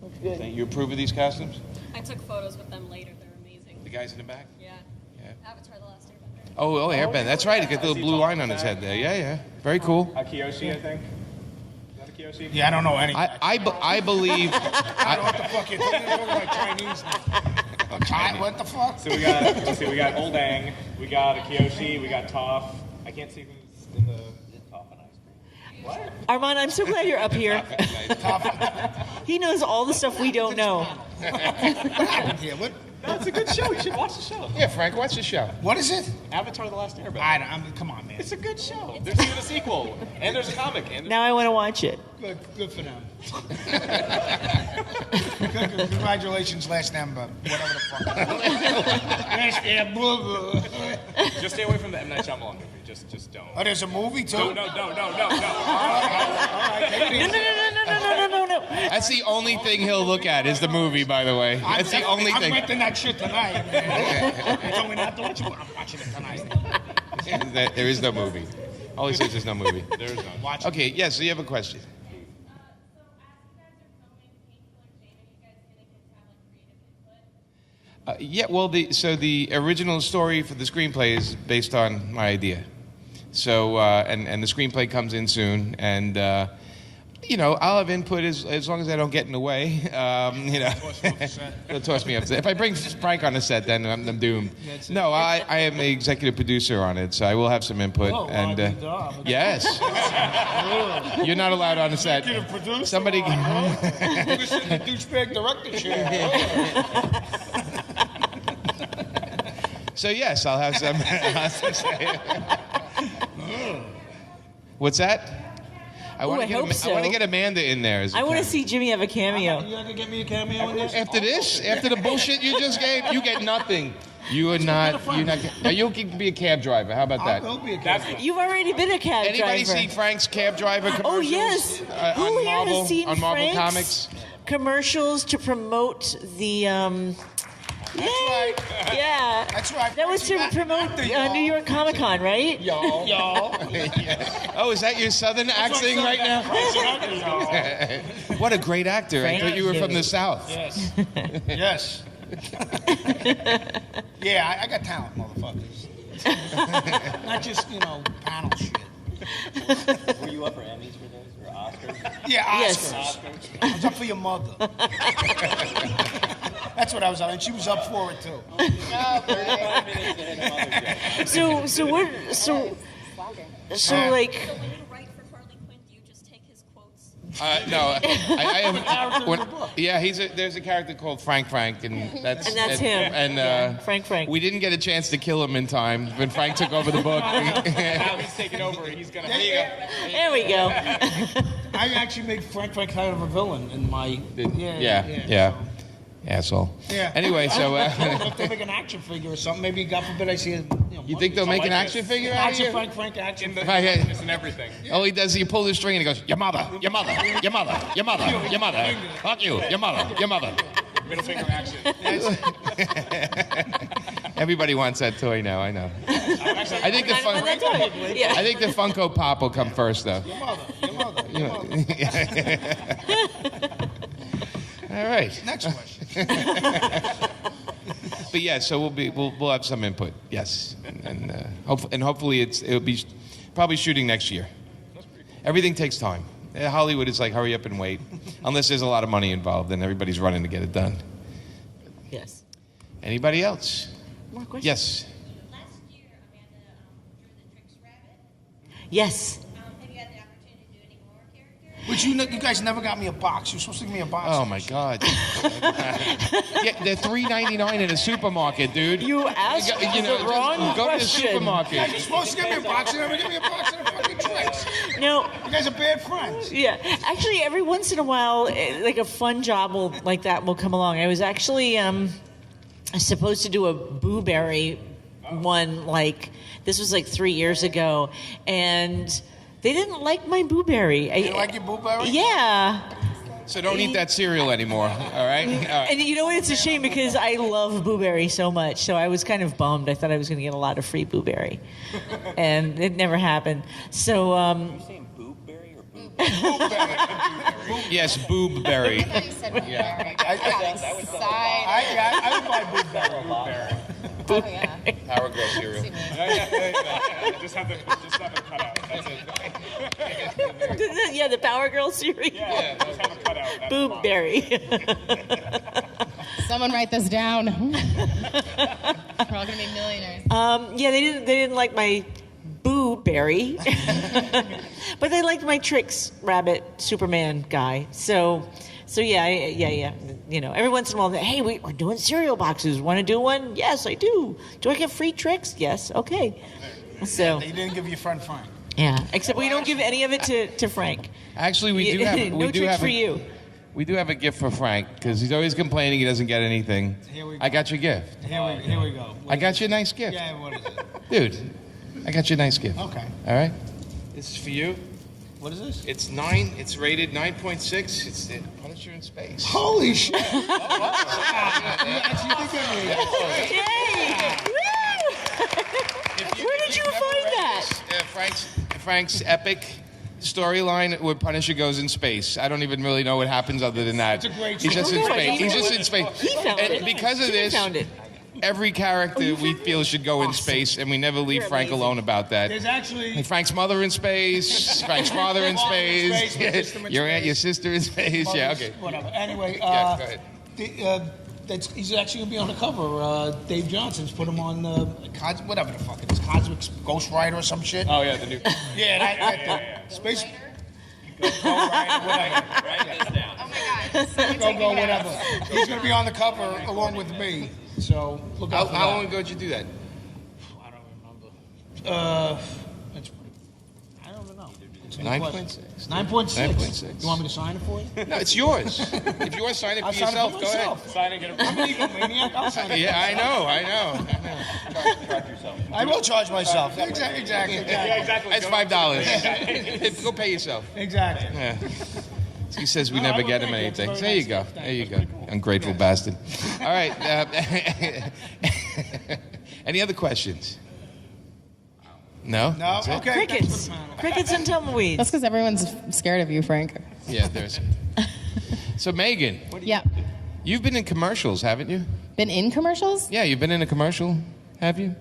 Looks good. You approve of these costumes? I took photos with them later. They're amazing. The guys in the back? Yeah. Yeah. Avatar: The Last Airbender. Oh, Airbender. That's right. He got the little blue line on his head there. Yeah. Very cool. Kiyoshi, I think. Is that a Kiyoshi? Yeah, I don't know anything. I believe. I don't know what the fuck you're talking like Chinese now. What the fuck? So we got Old Aang, we got a Kiyoshi, we got Toph. I can't see who's in the Toph and ice cream. What? Armand, I'm so glad you're up here. He knows all the stuff we don't know. What happened here? What? No, it's a good show. You should watch the show. Yeah, Frank, watch the show. What is it? Avatar: The Last Airbender. I mean, come on, man. It's a good show. There's even a sequel, and there's a comic. And Now I want to watch it. Good for them. Congratulations, last number. Whatever the fuck. Last year, blah, blah. just stay away from the M. Night Shyamalan movie. Just don't. Oh, there's a movie too? No. All right, take it easy. No. That's the only thing he'll look at is the movie, by the way. That's the only I'm thing. renting that shit tonight, man. You told me not to watch it, but I'm watching it tonight. There is no movie. All he says there's no movie. There's none. Watch it. Okay, yes, so you have a question. Yeah, well, the original story for the screenplay is based on my idea. So, and the screenplay comes in soon, and, I'll have input as long as I don't get in the way. They'll toss me up. If I bring Frank on the set, then I'm doomed. No, I am the executive producer on it, so I will have some input. Oh, and well, good job. yes, you're not allowed on the set. Executive producer. Somebody. You were sitting in the douchebag director chair. So yes, I'll have some. What's that? I want I hope so. I want to get Amanda in there. As a I want to cameo. see Jimmy have a cameo. You gonna get me a cameo in this? After this, after the bullshit you just gave, you get nothing. You are not. You're not. Now you can be a cab driver. How about that? I'll be a cameo. You've already been a cab Anybody driver. see Frank's cab driver commercials? Oh yes. On Who here Marvel, has seen on Marvel Frank's Comics. commercials to promote the? That's right. Yeah. That's right. That was to promote New York Comic Con, right? Y'all. Oh, is that your Southern accent right now? What a great actor! I thought you were from the South. Yes. Yes. Yeah, I got talent, motherfuckers. Not just, panel shit. Were you up for Emmys for those or Oscars? Yeah, Yes. Oscars. I was up for your mother. That's what I was up, and she was up for it too. 35 minutes ahead of Mother's Day. So what? So like. So when you write for Harley Quinn, do you just take his quotes? No, I am. There's a character called Frank, and that's him. And Yeah, Frank. We didn't get a chance to kill him in time when Frank took over the book. Now he's taking over. He's gonna. There we go. I actually made Frank kind of a villain in my. Yeah. Asshole. Yeah. Anyway, so If they make an action figure or something, maybe God forbid I see a. you think they'll make an action figure out of you? Frank action figure. And everything. All he does is he pulls his string and he goes, your mother, your mother, your mother, your mother, your mother, fuck you, your mother, your mother. Middle finger action. Everybody wants that toy now, I know. I think the Yeah. I think the Funko Pop will come first, though. Your mother. All right. Next question. But yeah, so we'll have some input, yes, and hopefully it'll be probably shooting next year. Everything takes time. Hollywood is like hurry up and wait, unless there's a lot of money involved, then everybody's running to get it done. Yes. Anybody else? more questions? Yes. Last year, Amanda drew the Tricks Rabbit. Yes. Have you had the opportunity to do any more characters? But you guys never got me a box. You're supposed to give me a box. Oh my God. Yeah, they're $3.99 in a supermarket, dude. You asked You the know, wrong just go to the question. supermarket. You're supposed to give me a box. You never give me a box of the fucking Tricks. No. You guys are bad friends. Yeah, actually, every once in a while, like a fun job like that will come along. I was actually supposed to do a Booberry one, like this was like 3 years ago, and they didn't like my Booberry. You like your Booberry? Yeah. So don't eat that cereal anymore, all right? All right. And you know what? It's a shame because I love Booberry so much. So I was kind of bummed. I thought I was going to get a lot of free Booberry, and it never happened. So. Are you saying boobberry or boob? Yes, boobberry. Yeah. I would buy Booberry. Oh, yeah. Power Girl cereal. Just have the cutout. That's it. Yeah, the Power Girl series. Yeah, just have a cutout. That's Boobberry. Someone write this down. We're all gonna be millionaires. Yeah, they didn't like my Booberry, but they liked my Tricks Rabbit Superman guy. So yeah. You know, every once in a while, hey, we're doing cereal boxes. Want to do one? Yes, I do. Do I get free Tricks? Yes. Okay. So They didn't give your friend Frank. yeah, except we don't give any of it to Frank. Actually, we do have no tricks for you. We do have a gift for Frank because he's always complaining he doesn't get anything. Here we go. I got your gift. Here we go. I got you a nice gift. Yeah, what is it? Dude, I got you a nice gift. Okay. All right? This is for you. What is this? It's rated 9.6. It's the Punisher in space. Holy shit! You actually think of me. Yay! Woo! Where did you find that? Frank's epic storyline where Punisher goes in space. I don't even really know what happens other than that. It's a great He's just in story. space. He's just in space. He found And it. because of Jimmy this, found it. every character we feel should go in space, and we never leave You're Frank amazing. alone about that. There's actually. Frank's mother in space, Frank's father in space, my sister in your aunt, space. your sister in space. Yeah, okay. Whatever. Anyway, Yeah, go ahead. he's actually gonna be on the cover. Dave Johnson's put him on whatever the fuck it is, Cosmic Ghost Rider or some shit. Oh yeah, the new. Yeah, that space. Go Rider, whatever. Write this down. Oh my God. Go whatever. He's gonna be on the cover along with me. So look out for How that. long ago did you do that? I don't remember. It's, I don't know. 9.6. 9.6. 9.6. You want me to sign it for you? No, it's yours. If you want to sign it for I'll sign yourself, it for go ahead. myself. Sign and get a I'm an egomaniac. I'll sign it. Yeah, I know. Charge yourself. I will charge myself. Exactly. Yeah, exactly. That's $5. Go pay yourself. Exactly. Yeah. He says we never get him anything. There you go. There you go. Ungrateful bastard. All right. Any other questions? No? No? That's it? Okay. Crickets. Crickets and tumbleweeds. That's because everyone's scared of you, Frank. Yeah, there's. So, Megan, Yeah. you've been in commercials, haven't you? Been in commercials? Yeah, you've been in a commercial, have you?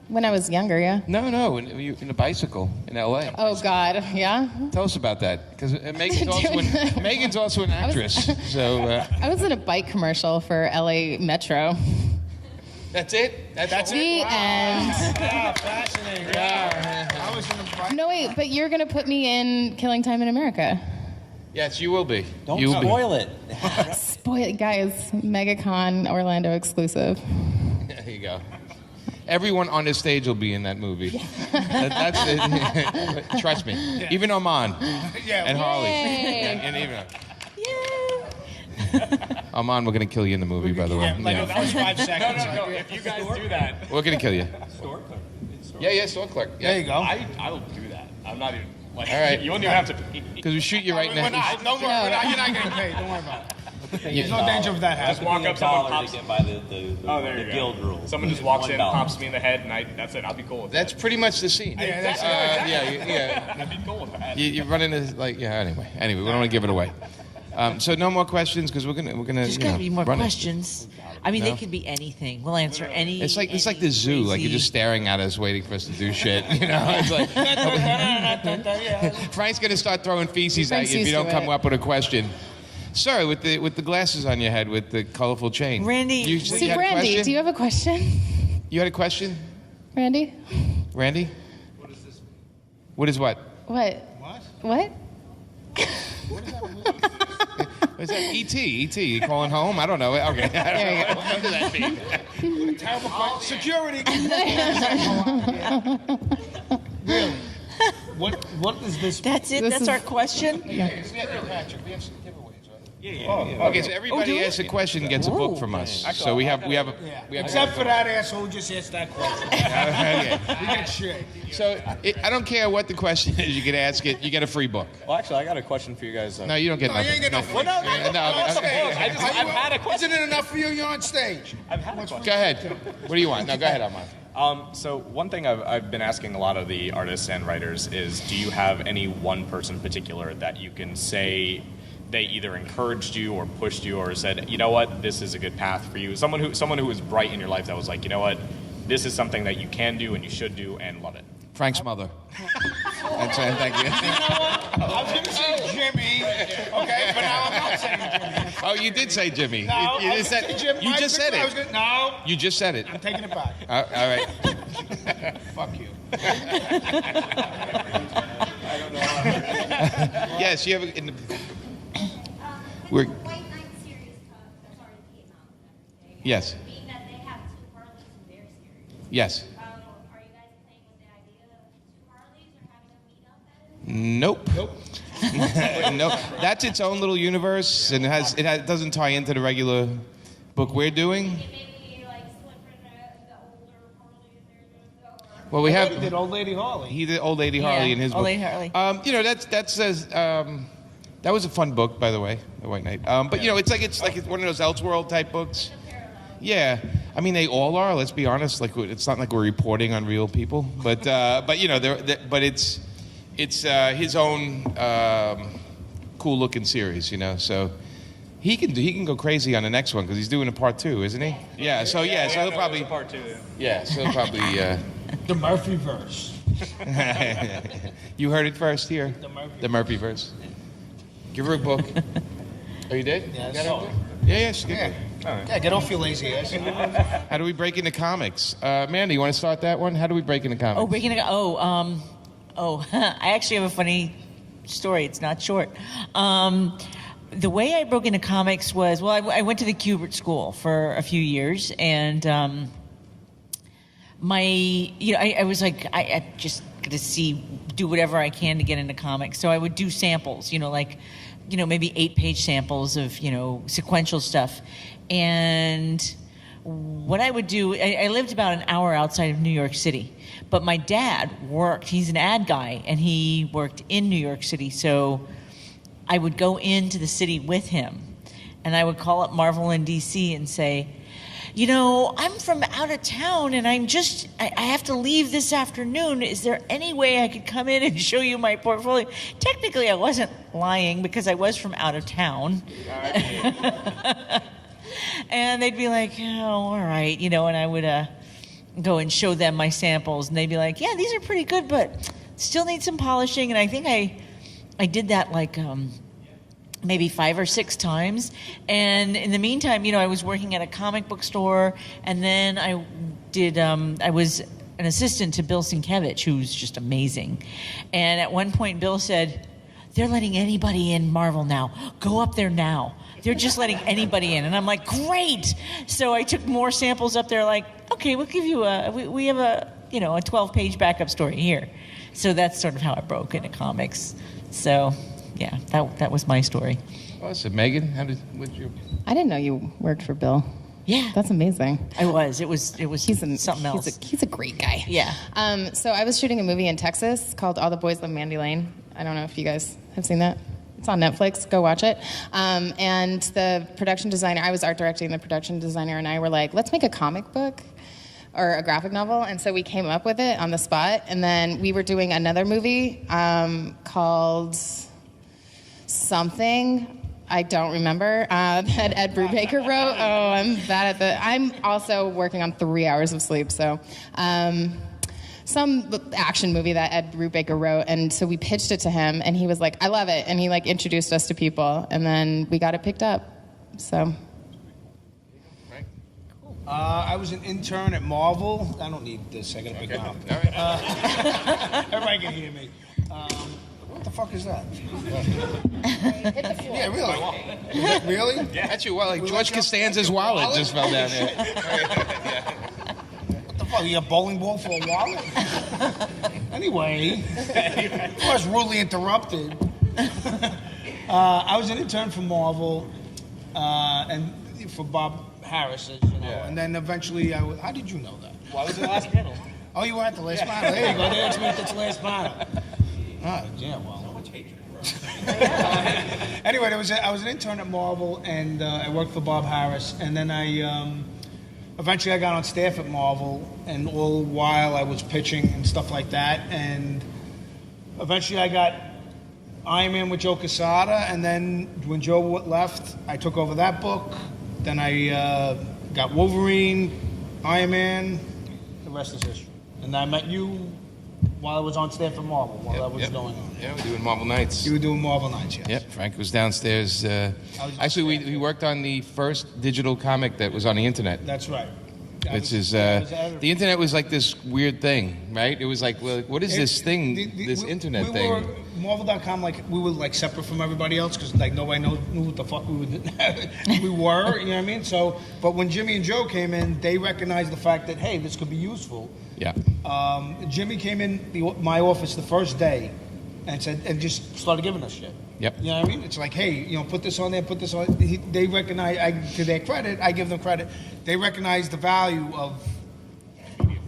When I was younger, yeah. No, in a bicycle in L.A. Oh, God. Yeah? Tell us about that, because Megan's also an actress. So I was in a bike commercial for LA Metro. that's it. That's The end. Yeah, fascinating. Yeah. I was in a bike. No, wait, but you're going to put me in Killing Time in America. Yes, you will be. Don't you will spoil it. Spoil it, guys. Megacon Orlando exclusive. There you go. Everyone on this stage will be in that movie. That's it. Trust me. Even Armond and Harley. Yay. And even. Armond, we're going to kill you in the movie, by the way. Like the first 5 seconds. No. If you guys do that, We're going to kill you. Store clerk. Yeah, store clerk. Yeah. There you go. I will do that. I'm not even. Like, All right. You won't even have to. Because we shoot you right We're now. not. Don't worry. You're not getting paid. Don't worry about it. There's no danger of that Just happening. walk up, someone $1 pops. to get by the Oh, there you the go. guild rules. Someone just walks in, $1. pops me in the head, and that's it. I'll be cool with That's that. pretty much the scene. Yeah, that's Yeah. I'd be cool with that. You run into Anyway, we don't want to give it away. So no more questions because we're gonna There's got to be more run it. questions. I mean, No? they could be anything. We'll answer any. It's like any the zoo. Like you're crazy- just staring at us, waiting for us to do shit. You know, it's like Frank's gonna start throwing feces at Frank's you if you used don't to come it. up with a question. Sir, with the glasses on your head with the colorful chain. Randy, you So, had a Brandy, question? do you have a question? You had a question, Randy? Randy? What is what? What? What? Is that E.T.? E.T. You calling home? I don't know. Okay. There you go. What does that mean? Terrible question. Security. Really? What is this? That's it. That's our question. Patrick, we have some giveaways, right? Yeah. Okay, so everybody who asks a question gets a book from us. So we have. Except for that asshole who just asked that question. You get shit. So I don't care what the question is. You can ask it. You get a free book. Well, actually, I got a question for you guys. No, you don't get No, nothing. you ain't get no. Well, no. I've had a question. Isn't it enough for you? You're on stage. I've had a question. Go ahead. What do you want? No, go ahead, Armond. So one thing I've been asking a lot of the artists and writers is, do you have any one person in particular that you can say they either encouraged you or pushed you or said, you know what, this is a good path for you? Someone who was bright in your life that was like, you know what, this is something that you can do and you should do and love it. Frank's mother. That's it. Thank you. I was going to say Jimmy, okay, but now I'm not saying Jimmy. Oh, you did say Jimmy. No, You just said. You just said it. No, You just said it. I'm taking it back. All right. Fuck you. Yes, you have. We're. White Knight series that's already came out and everything. Yes. Being that they have two Harleys in their series. Yes. Are you guys playing with the idea of two Harleys or having them meet up at it? Nope. No, that's its own little universe, and it doesn't tie into the regular book we're doing. Maybe like slip in the older Harley in there. Well, we have. He did Old Lady Harley. He did Old Lady Harley in his book. Old Lady Harley. That says. That was a fun book, by the way, The White Knight. But it's like one of those Elseworld type books. Yeah, I mean they all are. Let's be honest. Like it's not like we're reporting on real people, but it's his own cool looking series. So he can go crazy on the next one because he's doing a part 2, isn't he? Yeah. So he'll probably part 2. Yeah. So he'll probably. The Murphy verse. You heard it first here. The Murphy verse. Give her a book. Oh, you did? Yeah, You got it? Yeah, she's good. Yeah, get off your lazy ass. How do we break into comics? Mandy, you want to start that one? How do we break into comics? I actually have a funny story. It's not short. The way I broke into comics was, I went to the Kubert School for a few years, and I was like, I just got to do whatever I can to get into comics. So I would do samples, maybe 8-page samples of, sequential stuff. And what I would do, I lived about an hour outside of New York City, but my dad he's an ad guy, and he worked in New York City. So I would go into the city with him, and I would call up Marvel in DC and say, I'm from out of town and I have to leave this afternoon. Is there any way I could come in and show you my portfolio? Technically, I wasn't lying because I was from out of town. And they'd be like, all right, and I would go and show them my samples, and they'd be like, yeah, these are pretty good, but still need some polishing. And I think I did that like maybe 5 or 6 times. And in the meantime, I was working at a comic book store, and then I was an assistant to Bill Sienkiewicz, who's just amazing. And at one point, Bill said, they're letting anybody in Marvel now. Go up there now. They're just letting anybody in. And I'm like, great. So I took more samples up there, like, okay, we'll give you we have a 12-page backup story here. So that's sort of how I broke into comics. So yeah, that was my story. Awesome. Megan, I didn't know you worked for Bill. Yeah, that's amazing. I was. It was something else. He's a great guy. Yeah. So I was shooting a movie in Texas called All the Boys Love Mandy Lane. I don't know if you guys have seen that. It's on Netflix. Go watch it. And the production designer, I was art directing. The production designer and I were like, let's make a comic book or a graphic novel. And so we came up with it on the spot. And then we were doing another movie called something. I don't remember, that Ed Brubaker wrote. Oh, I'm bad at I'm also working on 3 hours of sleep, so. Some action movie that Ed Brubaker wrote, and so we pitched it to him, and he was like, I love it, and he introduced us to people, and then we got it picked up, so. I was an intern at Marvel. I don't need this. I got a big mouth. All right. Everybody can hear me. What the fuck is that? Yeah, really? Really? Yeah. That's your wallet. Like George Costanza's wallet just fell down there. What the fuck? You got a bowling ball for a wallet? Anyway, I was rudely interrupted. I was an intern for Marvel and for Bob Harris, as you know. And then eventually, how did you know that? Well, I was in the last panel. Oh, you were at the last panel. There you go. They asked me if that's the last panel. Oh, yeah, well. So much hatred, bro. Anyway, I was an intern at Marvel, and I worked for Bob Harris. And then eventually I got on staff at Marvel, and all while I was pitching and stuff like that. And eventually I got Iron Man with Joe Quesada, and then when Joe left, I took over that book. Then I got Wolverine, Iron Man, the rest is history. And I met you while I was on staff at Marvel, while that was going on. Yeah, we're doing Marvel Nights. You were doing Marvel Nights, yes. Yep, Frank was downstairs. Actually, we worked on the first digital comic that was on the internet. That's right. Which is the internet was like this weird thing, right? It was like, well, what is this thing, this internet thing? We were Marvel.com, we were like separate from everybody else because like nobody knew what the fuck we were. We were, you know what I mean? So, but when Jimmy and Joe came in, they recognized the fact that hey, this could be useful. Yeah. Jimmy came in my office the first day, and just started giving us shit. Yep. You know what I mean? It's like, hey, put this on there, put this on. They recognize, to their credit, I give them credit. They recognize the value of.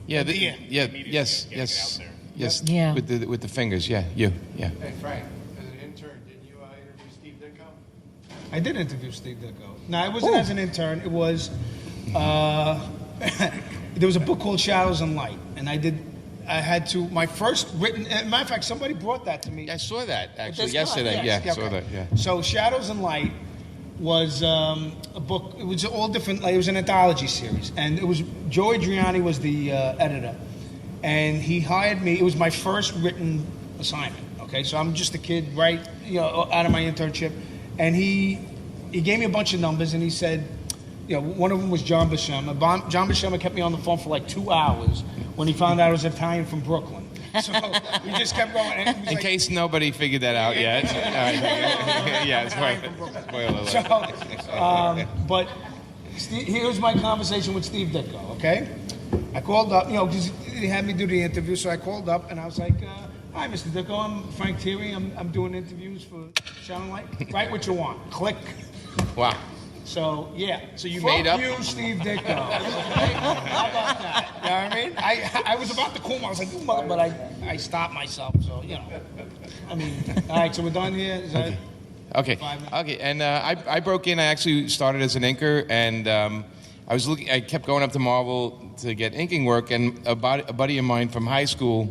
Yeah. Yes. Yeah. With the fingers. Yeah. You. Yeah. Hey, Frank, as an intern, didn't you interview Steve Ditko? I did interview Steve Ditko. No, it wasn't as an intern. It was. There was a book called Shadows and Light, and I had to, my first written, as a matter of fact, somebody brought that to me. I saw that actually This yesterday. guy, Yeah, yes. saw that. Yeah. So Shadows and Light was a book, it was all different, it was an anthology series, and it was, Joe Adriani was the editor, and he hired me, it was my first written assignment, okay? So I'm just a kid, right, out of my internship, and he gave me a bunch of numbers, and he said, one of them was John Buscema. John Buscema kept me on the phone for like 2 hours when he found out I was Italian from Brooklyn. So we just kept going. And In case nobody figured that out yet. Yeah, spoiler alert. But here's my conversation with Steve Ditko, okay? I called up, because he had me do the interview, so I called up and I was like, hi, Mr. Ditko, I'm Frank Tieri. I'm doing interviews for Shadow and Light. Write what you want. Click. Wow. So, yeah. So you made up? Fuck you, Steve Ditko. Okay? How about that? You know what I mean? I was about to call him. I was like, "Ooh, mother," but I stopped myself. So, I mean, all right, so we're done here? Is that Okay. 5 minutes? Okay. And I broke in. I actually started as an inker, and I kept going up to Marvel to get inking work, and a buddy of mine from high school,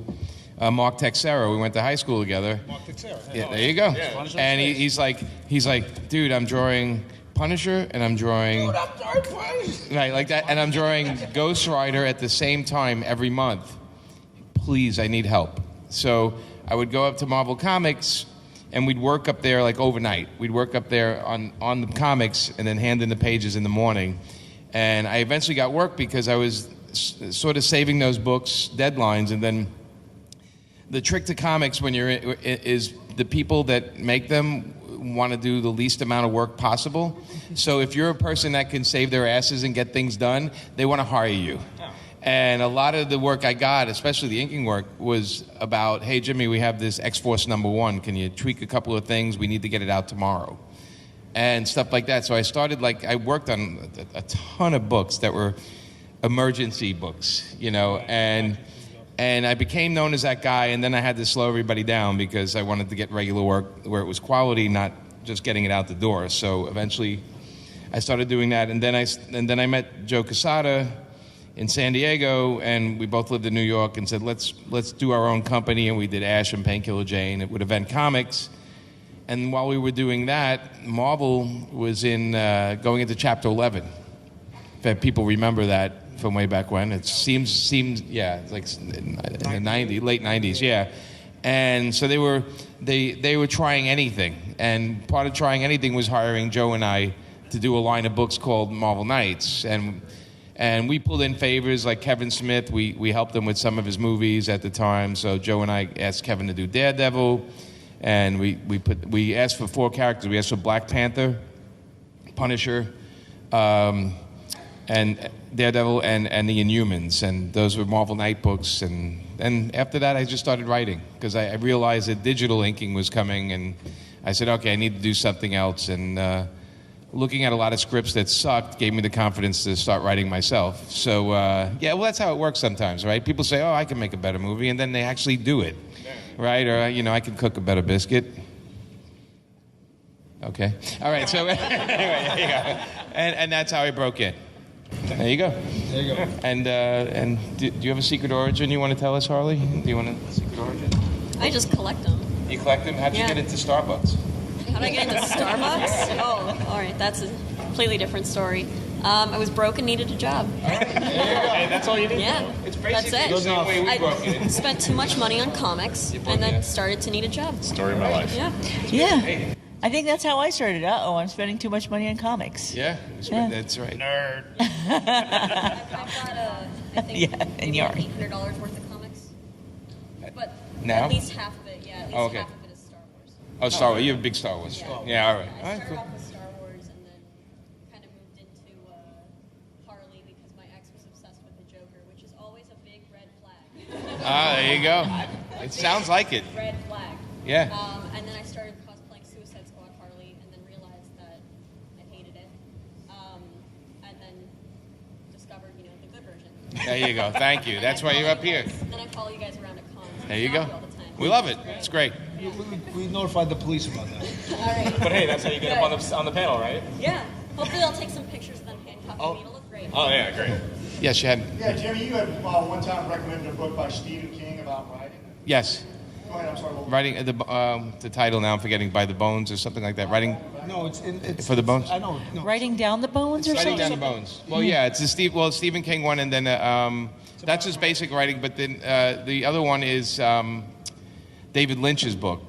Mark Texera, we went to high school together. Mark Texera. Yeah, there you go. Yeah. And he's like, dude, I'm drawing Punisher, and I'm drawing right like that, and I'm drawing Ghost Rider at the same time every month. Please, I need help. So I would go up to Marvel Comics, and we'd work up there like overnight. We'd work up there on the comics, and then hand in the pages in the morning. And I eventually got work because I was sort of saving those books deadlines, and then the trick to comics when you're is the people that make them want to do the least amount of work possible. So if you're a person that can save their asses and get things done, they want to hire you. And a lot of the work I got, especially the inking work, was about, hey, Jimmy, we have this X-Force #1. Can you tweak a couple of things? We need to get it out tomorrow. And stuff like that. So I started, I worked on a ton of books that were emergency books, and I became known as that guy, and then I had to slow everybody down because I wanted to get regular work where it was quality, not just getting it out the door. So eventually I started doing that, and then I met Joe Quesada in San Diego, and we both lived in New York, and said, let's do our own company, and we did Ash and Painkiller Jane with Event Comics. And while we were doing that, Marvel was going into Chapter 11. In fact, people remember that from way back when. It seems it's like in the late 90s, yeah. And so they were trying anything, and part of trying anything was hiring Joe and I to do a line of books called Marvel Nights, and And we pulled in favors like Kevin Smith. We helped him with some of his movies at the time. So Joe and I asked Kevin to do Daredevil, and we asked for 4 characters. We asked for Black Panther, Punisher, and Daredevil, and the Inhumans. And those were Marvel Knight books. And after that, I just started writing because I realized that digital inking was coming, and I said, okay, I need to do something else. And looking at a lot of scripts that sucked gave me the confidence to start writing myself. So, yeah, well, that's how it works sometimes, right? People say, oh, I can make a better movie, and then they actually do it, right? Or, I can cook a better biscuit. Okay. All right, so anyway, there you go. And that's how I broke in. There you go. There you go. And do you have a secret origin you want to tell us, Harley? Do you want a secret origin? I just collect them. You collect them? How'd you get into Starbucks? How did I get into Starbucks? Oh, all right. That's a completely different story. I was broke and needed a job. Hey, that's all you need? Yeah. It's basically that's it. the same way we broke in. I spent too much money on comics and then started to need a job. Story of my life. Yeah. Yeah. I think that's how I started. I'm spending too much money on comics. Yeah, that's right. Nerd. I've got, I think, and maybe you're. $800 worth of comics. But Now? at least half of it, yeah. At least okay. half of it is Star Wars. Oh, Star Wars. You're a big Star Wars. Yeah, all right. I All right, started cool. off with Star Wars and then kind of moved into Harley because my ex was obsessed with the Joker, which is always a big red flag. There you go. It sounds like it. Red flag. Yeah. And then I started cosplaying Suicide Squad Harley and then realized that I hated it. And then discovered, the good version. There you go. Thank you. That's why you're up here. And then I follow you guys around at cons. There you go. All the time. We love it. It's great. We notified the police about that. All right. But hey, that's how you get up on the panel, right? Yeah. Hopefully I'll take some pictures of them handcuffing me. It'll look great. Oh yeah, great. Yes, you had. Yeah, Jimmy, you had one time recommended a book by Stephen King about writing. Yes. Go ahead, I'm sorry. Writing the title now I'm forgetting, By the Bones or something like that. Writing No, it's for the bones. I know. No. Writing down the bones or Writing something? down the bones. Well, yeah, it's the Stephen King one, and then that's his basic writing. But then the other one is David Lynch's book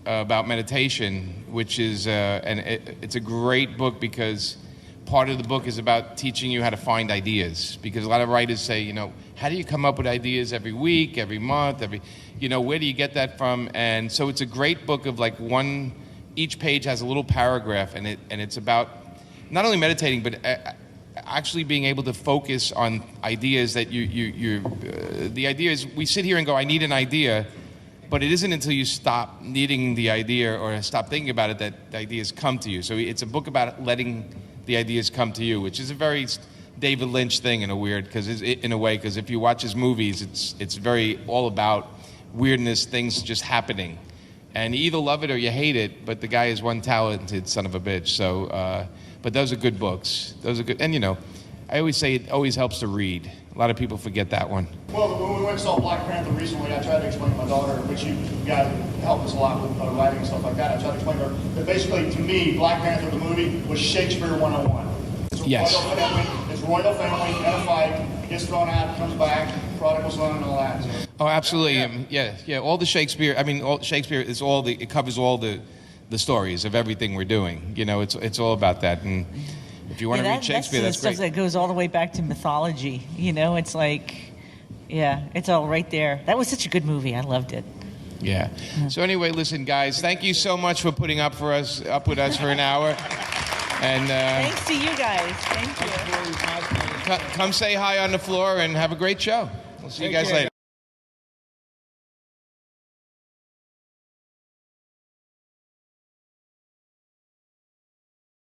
about meditation, which is it's a great book because part of the book is about teaching you how to find ideas. Because a lot of writers say, how do you come up with ideas every week, every month, where do you get that from? And so it's a great book of each page has a little paragraph, and it's about not only meditating, but actually being able to focus on ideas that the idea is, we sit here and go, I need an idea, but it isn't until you stop needing the idea or stop thinking about it that the ideas come to you. So it's a book about letting the ideas come to you, which is a very David Lynch thing in a way, because if you watch his movies, it's very all about weirdness, things just happening. And you either love it or you hate it, but the guy is one talented son of a bitch. So, but those are good books. Those are good. And, I always say it always helps to read. A lot of people forget that one. Well, when we went and saw Black Panther recently, I tried to explain to my daughter, which you guys helped us a lot with writing and stuff like that. I tried to explain to her that basically, to me, Black Panther, the movie, was Shakespeare 101. Yes. It's royal family, and a fight, gets thrown out, comes back, prodigal son, and all that. So. Oh, absolutely. Yeah. All the Shakespeare. Shakespeare is it covers all the stories of everything we're doing. It's all about that. And if you want to read Shakespeare, that's stuff great. that goes all the way back to mythology. It's like, it's all right there. That was such a good movie. I loved it. Yeah. So anyway, listen, guys, thank you so much for putting up with us for an hour. And thanks to you guys. Thank you. Come say hi on the floor and have a great show. We'll see you guys later.